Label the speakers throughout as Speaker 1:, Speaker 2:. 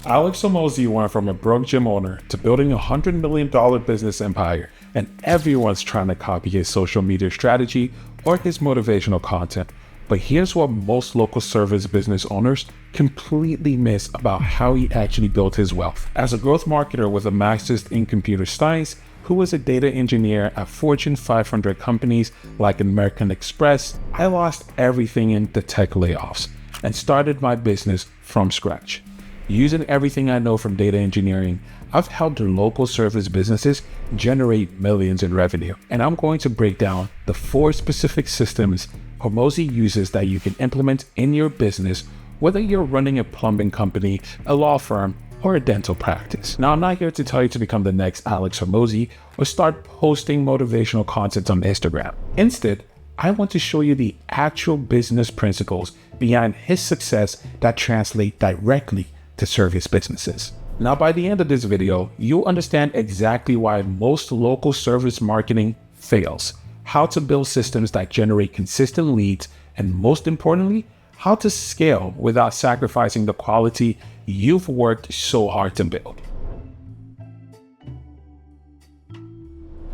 Speaker 1: Alex Hormozi went from a broke gym owner to building a $100 million business empire, and everyone's trying to copy his social media strategy or his motivational content. But here's what most local service business owners completely miss about how he actually built his wealth. As a growth marketer with a master's in computer science, who was a data engineer at Fortune 500 companies like American Express, I lost everything in the tech layoffs and started my business from scratch. Using everything I know from data engineering, I've helped local service businesses generate millions in revenue. And I'm going to break down the 4 specific systems Hormozi uses that you can implement in your business, whether you're running a plumbing company, a law firm, or a dental practice. Now, I'm not here to tell you to become the next Alex Hormozi or start posting motivational content on Instagram. Instead, I want to show you the actual business principles behind his success that translate directly to service businesses. Now, by the end of this video, you'll understand exactly why most local service marketing fails, how to build systems that generate consistent leads, and most importantly, how to scale without sacrificing the quality you've worked so hard to build.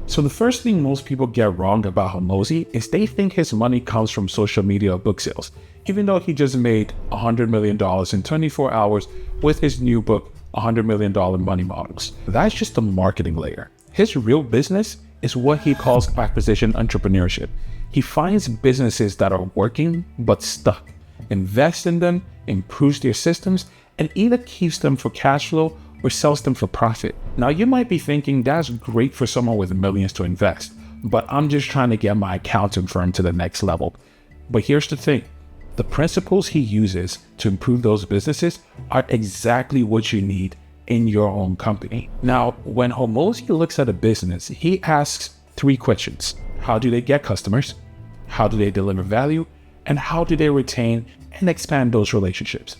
Speaker 1: So the first thing most people get wrong about Hormozi is they think his money comes from social media or book sales, even though he just made $100 million in 24 hours with his new book, $100 Million Money Models. That's just the marketing layer. His real business is what he calls acquisition entrepreneurship. He finds businesses that are working but stuck, invests in them, improves their systems, and either keeps them for cash flow or sells them for profit. Now, you might be thinking that's great for someone with millions to invest, but I'm just trying to get my accounting firm to the next level. But here's the thing. The principles he uses to improve those businesses are exactly what you need in your own company. Now, when Hormozi looks at a business, he asks 3 questions. How do they get customers? How do they deliver value? And how do they retain and expand those relationships?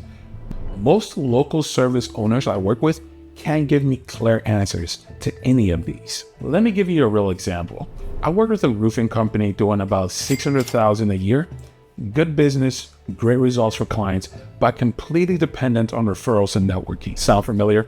Speaker 1: Most local service owners I work with can't give me clear answers to any of these. Let me give you a real example. I work with a roofing company doing about $600,000 a year. Good business, great results for clients, but completely dependent on referrals and networking. Sound familiar?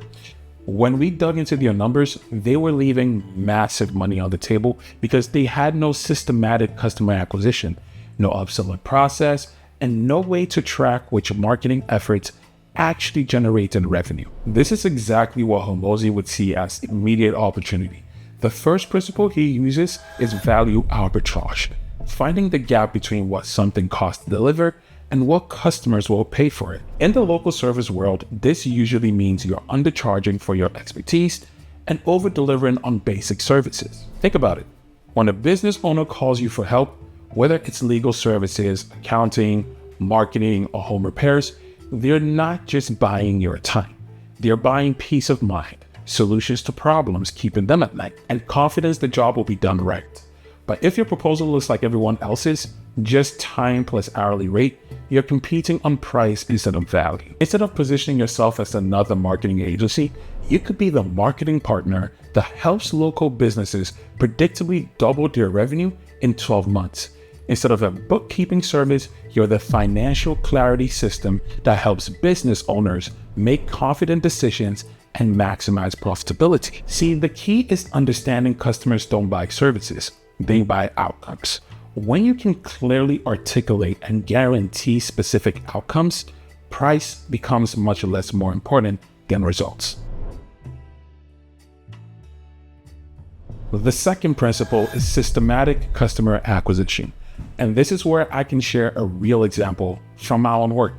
Speaker 1: When we dug into their numbers, they were leaving massive money on the table because they had no systematic customer acquisition, no upselling process, and no way to track which marketing efforts actually generated revenue. This is exactly what Hormozi would see as immediate opportunity. The first principle he uses is value arbitrage, finding the gap between what something costs to deliver and what customers will pay for it. In the local service world, this usually means you're undercharging for your expertise and over-delivering on basic services. Think about it. When a business owner calls you for help, whether it's legal services, accounting, marketing, or home repairs, they're not just buying your time. They're buying peace of mind, solutions to problems keeping them at night, and confidence the job will be done right. But if your proposal looks like everyone else's, just time plus hourly rate, you're competing on price instead of value. Instead of positioning yourself as another marketing agency, you could be the marketing partner that helps local businesses predictably double their revenue in 12 months. Instead of a bookkeeping service, you're the financial clarity system that helps business owners make confident decisions and maximize profitability. See, the key is understanding customers don't buy services, they buy outcomes. When you can clearly articulate and guarantee specific outcomes, price becomes much less more important than results. The second principle is systematic customer acquisition. And this is where I can share a real example from my own work.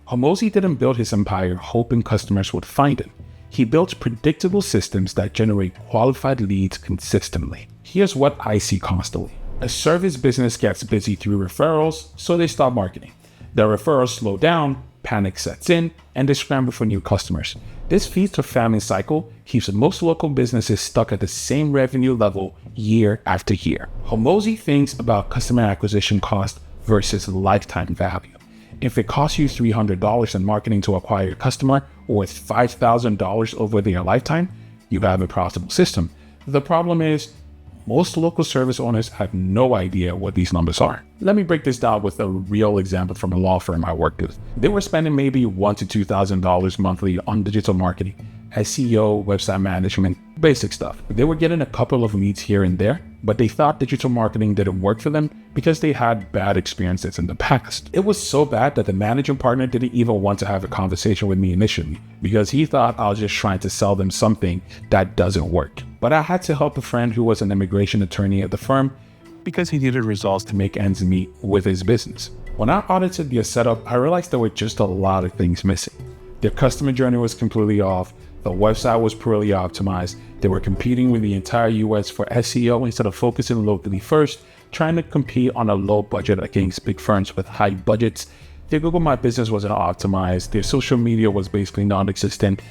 Speaker 1: Hormozi didn't build his empire hoping customers would find him. He built predictable systems that generate qualified leads consistently. Here's what I see constantly. A service business gets busy through referrals, so they stop marketing. The referrals slow down, panic sets in, and they scramble for new customers. This feeds the famine cycle keeps most local businesses stuck at the same revenue level year after year. Hormozi thinks about customer acquisition cost versus lifetime value. If it costs you $300 in marketing to acquire a customer worth $5,000 over their lifetime, you have a profitable system. The problem is, Most local service owners have no idea what these numbers are. Let me break this down with a real example from a law firm I worked with. They were spending maybe $1,000 to $2,000 monthly on digital marketing, SEO, website management, basic stuff. They were getting a couple of leads here and there, but they thought digital marketing didn't work for them because they had bad experiences in the past. It was so bad that the managing partner didn't even want to have a conversation with me initially because he thought I was just trying to sell them something that doesn't work. But I had to help a friend who was an immigration attorney at the firm because he needed results to make ends meet with his business. When I audited their setup, I realized there were just a lot of things missing. Their customer journey was completely off. The website was poorly optimized. They were competing with the entire US for SEO instead of focusing locally first, trying to compete on a low budget against big firms with high budgets. Their Google My Business wasn't optimized. Their social media was basically non-existent.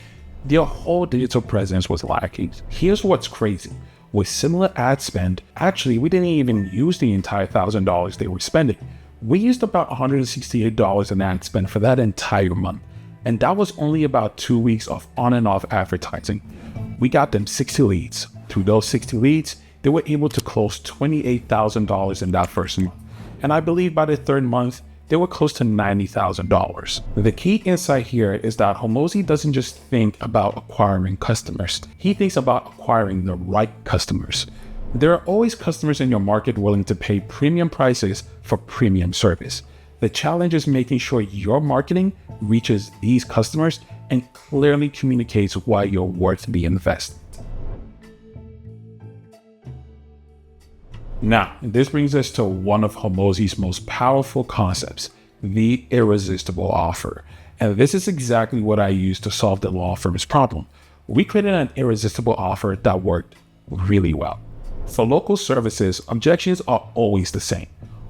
Speaker 1: Their whole digital presence was lacking. Here's what's crazy. With similar ad spend, actually, we didn't even use the entire $1,000 they were spending. We used about $168 in ad spend for that entire month. And that was only about 2 weeks of on and off advertising. We got them 60 leads. Through those 60 leads, they were able to close $28,000 in that first month. And I believe by the third month, they were close to $90,000. The key insight here is that Hormozi doesn't just think about acquiring customers. He thinks about acquiring the right customers. There are always customers in your market willing to pay premium prices for premium service. The challenge is making sure your marketing reaches these customers and clearly communicates why you're worth the investment. Now, this brings us to one of Hormozi's most powerful concepts, the irresistible offer. And this is exactly what I used to solve the law firm's problem. We created an irresistible offer that worked really well. For local services, objections are always the same.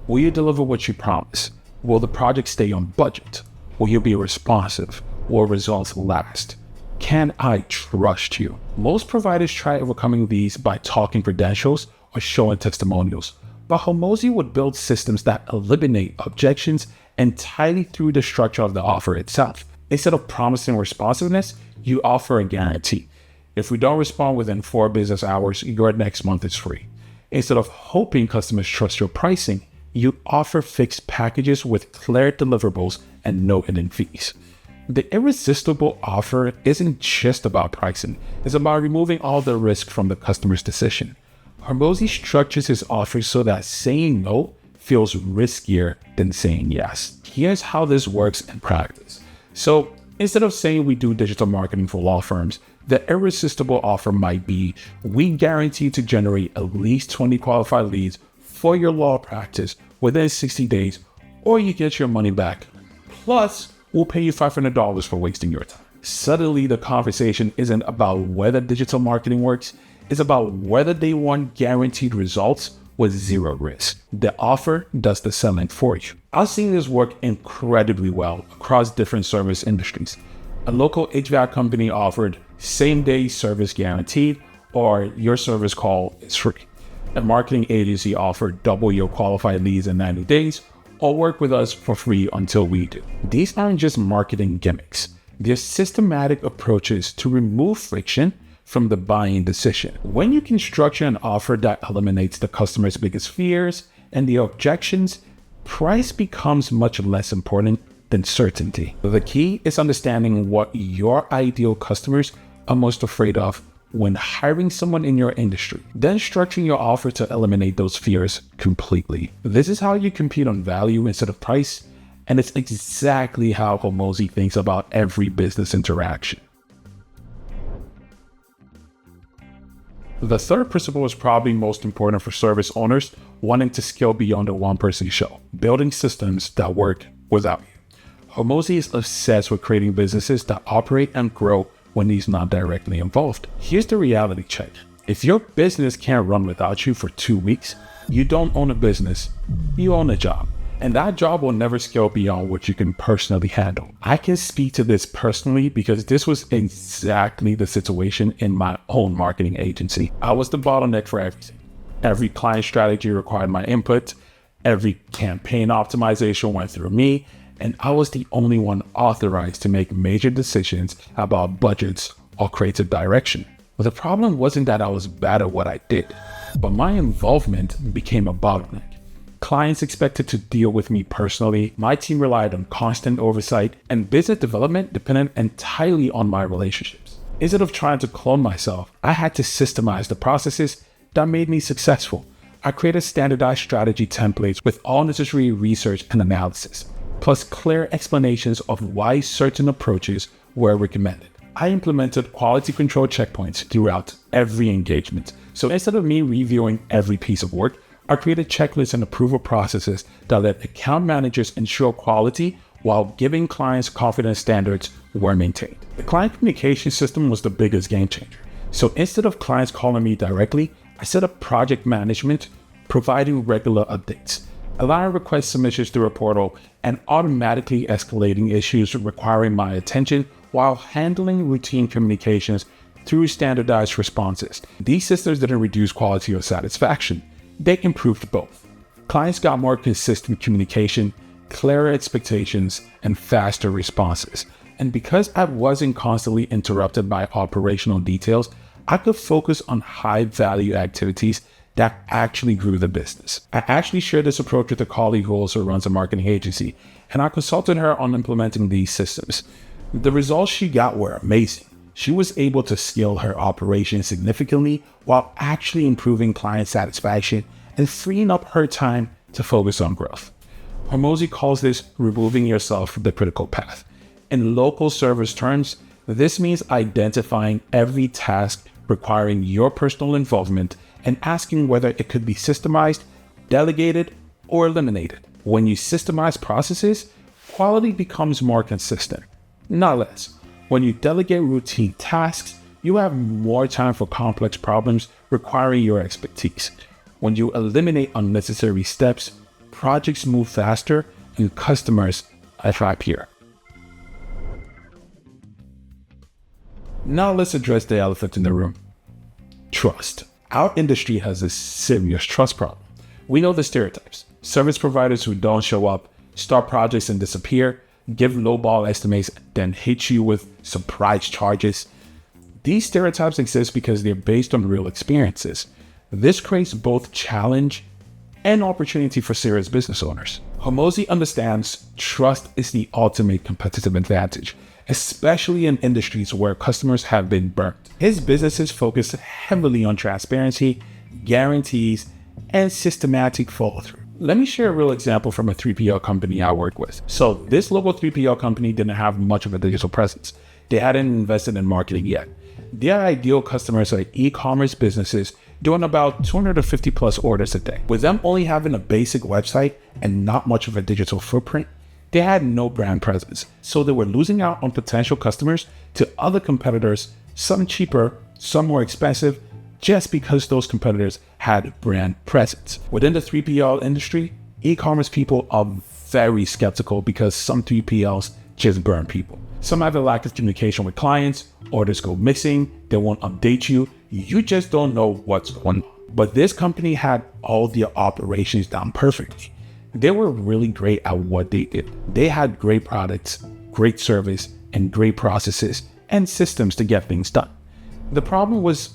Speaker 1: Will you deliver what you promise? Will the project stay on budget? Will you be responsive? Will results last? Can I trust you? Most providers try overcoming these by talking credentials or showing testimonials, but Hormozi would build systems that eliminate objections entirely through the structure of the offer itself. Instead of promising responsiveness, you offer a guarantee. If we don't respond within 4 business hours, your next month is free. Instead of hoping customers trust your pricing, you offer fixed packages with clear deliverables and no hidden fees. The irresistible offer isn't just about pricing, it's about removing all the risk from the customer's decision. Hormozi structures his offers so that saying no feels riskier than saying yes. Here's how this works in practice. So instead of saying we do digital marketing for law firms, the irresistible offer might be, we guarantee to generate at least 20 qualified leads for your law practice within 60 days, or you get your money back. Plus, we'll pay you $500 for wasting your time. Suddenly, the conversation isn't about whether digital marketing works, it's about whether they want guaranteed results with zero risk. The offer does the selling for you. I've seen this work incredibly well across different service industries. A local HVAC company offered same-day service guaranteed, or your service call is free. A marketing agency offered double your qualified leads in 90 days, or work with us for free until we do. These aren't just marketing gimmicks. They're systematic approaches to remove friction from the buying decision. When you can structure an offer that eliminates the customer's biggest fears and the objections, price becomes much less important than certainty. The key is understanding what your ideal customers are most afraid of when hiring someone in your industry, then structuring your offer to eliminate those fears completely. This is how you compete on value instead of price, and it's exactly how Hormozi thinks about every business interaction. The third principle is probably most important for service owners wanting to scale beyond a one-person show, building systems that work without you. Hormozi is obsessed with creating businesses that operate and grow when he's not directly involved. Here's the reality check. If your business can't run without you for 2 weeks, you don't own a business, you own a job. And that job will never scale beyond what you can personally handle. I can speak to this personally because this was exactly the situation in my own marketing agency. I was the bottleneck for everything. Every client strategy required my input. Every campaign optimization went through me. And I was the only one authorized to make major decisions about budgets or creative direction. But the problem wasn't that I was bad at what I did. But my involvement became a bottleneck. Clients expected to deal with me personally, my team relied on constant oversight, and business development depended entirely on my relationships. Instead of trying to clone myself, I had to systemize the processes that made me successful. I created standardized strategy templates with all necessary research and analysis, plus clear explanations of why certain approaches were recommended. I implemented quality control checkpoints throughout every engagement. So instead of me reviewing every piece of work, I created checklists and approval processes that let account managers ensure quality while giving clients confidence standards were maintained. The client communication system was the biggest game changer. So instead of clients calling me directly, I set up project management, providing regular updates, allowing request submissions through a portal, and automatically escalating issues requiring my attention while handling routine communications through standardized responses. These systems didn't reduce quality or satisfaction. They improved both. Clients got more consistent communication, clearer expectations, and faster responses. And because I wasn't constantly interrupted by operational details, I could focus on high-value activities that actually grew the business. I actually shared this approach with a colleague who also runs a marketing agency, and I consulted her on implementing these systems. The results she got were amazing. She was able to scale her operation significantly while actually improving client satisfaction and freeing up her time to focus on growth. Hormozi calls this removing yourself from the critical path. In local service terms, this means identifying every task requiring your personal involvement and asking whether it could be systemized, delegated, or eliminated. When you systemize processes, quality becomes more consistent, not less. When you delegate routine tasks, you have more time for complex problems requiring your expertise. When you eliminate unnecessary steps, projects move faster and customers are happier. Now let's address the elephant in the room. Trust. Our industry has a serious trust problem. We know the stereotypes. Service providers who don't show up, start projects and disappear, give lowball estimates, then hit you with surprise charges. These stereotypes exist because they're based on real experiences. This creates both challenge and opportunity for serious business owners. Hormozi understands trust is the ultimate competitive advantage, especially in industries where customers have been burnt. His businesses focus heavily on transparency, guarantees, and systematic follow-through. Let me share a real example from a 3PL company I work with. So this local 3PL company didn't have much of a digital presence. They hadn't invested in marketing yet. Their ideal customers are e-commerce businesses doing about 250 plus orders a day. With them only having a basic website and not much of a digital footprint, they had no brand presence. So they were losing out on potential customers to other competitors, some cheaper, some more expensive, just because those competitors had brand presence. Within the 3PL industry, e-commerce people are very skeptical because some 3PLs just burn people. Some have a lack of communication with clients, orders go missing, they won't update you, you just don't know what's going on. But this company had all their operations done perfectly. They were really great at what they did. They had great products, great service, and great processes and systems to get things done. The problem was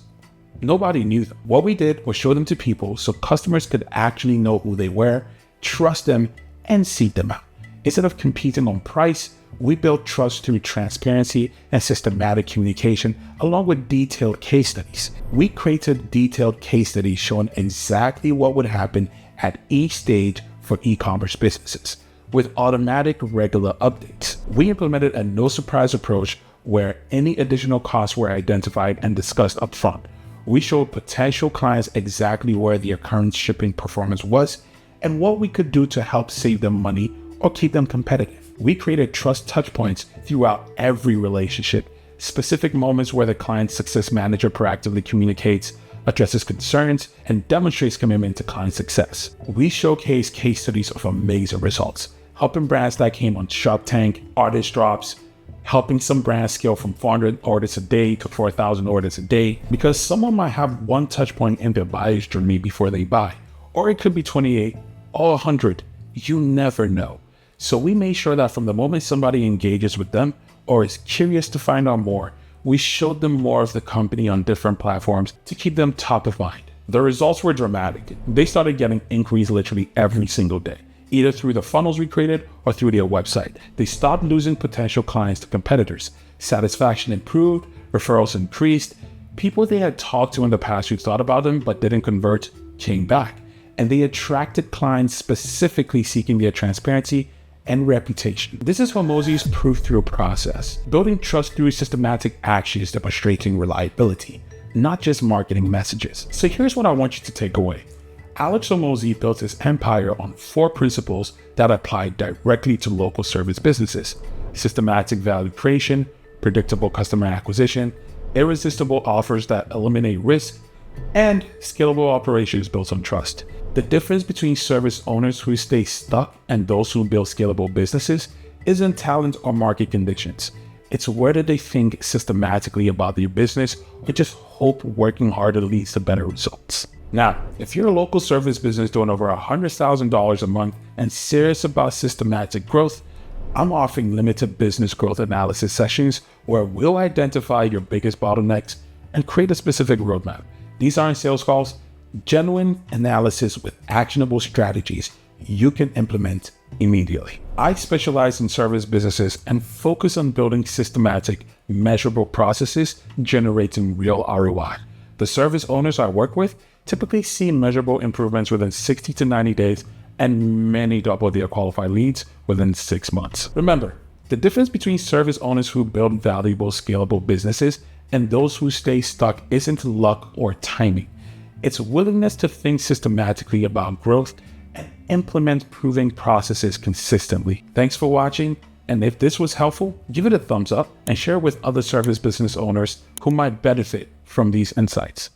Speaker 1: nobody knew them. What we did was show them to people so customers could actually know who they were, trust them, and seek them out. Instead of competing on price, we built trust through transparency and systematic communication, along with detailed case studies. We created detailed case studies showing exactly what would happen at each stage for e-commerce businesses, with automatic regular updates. We implemented a no surprise approach where any additional costs were identified and discussed upfront. We showed potential clients exactly where their current shipping performance was and what we could do to help save them money or keep them competitive. We created trust touchpoints throughout every relationship, specific moments where the client success manager proactively communicates, addresses concerns, and demonstrates commitment to client success. We showcase case studies of amazing results, helping brands that came on Shark Tank, Artist Drops, helping some brands scale from 400 orders a day to 4,000 orders a day, because someone might have one touch point in their buyer's journey before they buy, or it could be 28 or 100, you never know. So we made sure that from the moment somebody engages with them or is curious to find out more, we showed them more of the company on different platforms to keep them top of mind. The results were dramatic. They started getting inquiries literally every single day, either through the funnels we created or through their website. They stopped losing potential clients to competitors. Satisfaction improved, referrals increased. People they had talked to in the past who thought about them but didn't convert came back. And they attracted clients specifically seeking their transparency and reputation. This is Hormozi's proof-through process, building trust through systematic actions demonstrating reliability, not just marketing messages. So here's what I want you to take away. Alex Hormozi built his empire on 4 principles that apply directly to local service businesses: systematic value creation, predictable customer acquisition, irresistible offers that eliminate risk, and scalable operations built on trust. The difference between service owners who stay stuck and those who build scalable businesses isn't talent or market conditions. It's whether they think systematically about their business or just hope working harder leads to better results. Now, if you're a local service business doing over $100,000 a month and serious about systematic growth, I'm offering limited business growth analysis sessions where we'll identify your biggest bottlenecks and create a specific roadmap. These aren't sales calls, genuine analysis with actionable strategies you can implement immediately. I specialize in service businesses and focus on building systematic, measurable processes generating real ROI. The service owners I work with typically see measurable improvements within 60 to 90 days, and many double their qualified leads within 6 months. Remember, the difference between service owners who build valuable, scalable businesses and those who stay stuck isn't luck or timing. It's willingness to think systematically about growth and implement proven processes consistently. Thanks for watching, and if this was helpful, give it a thumbs up and share with other service business owners who might benefit from these insights.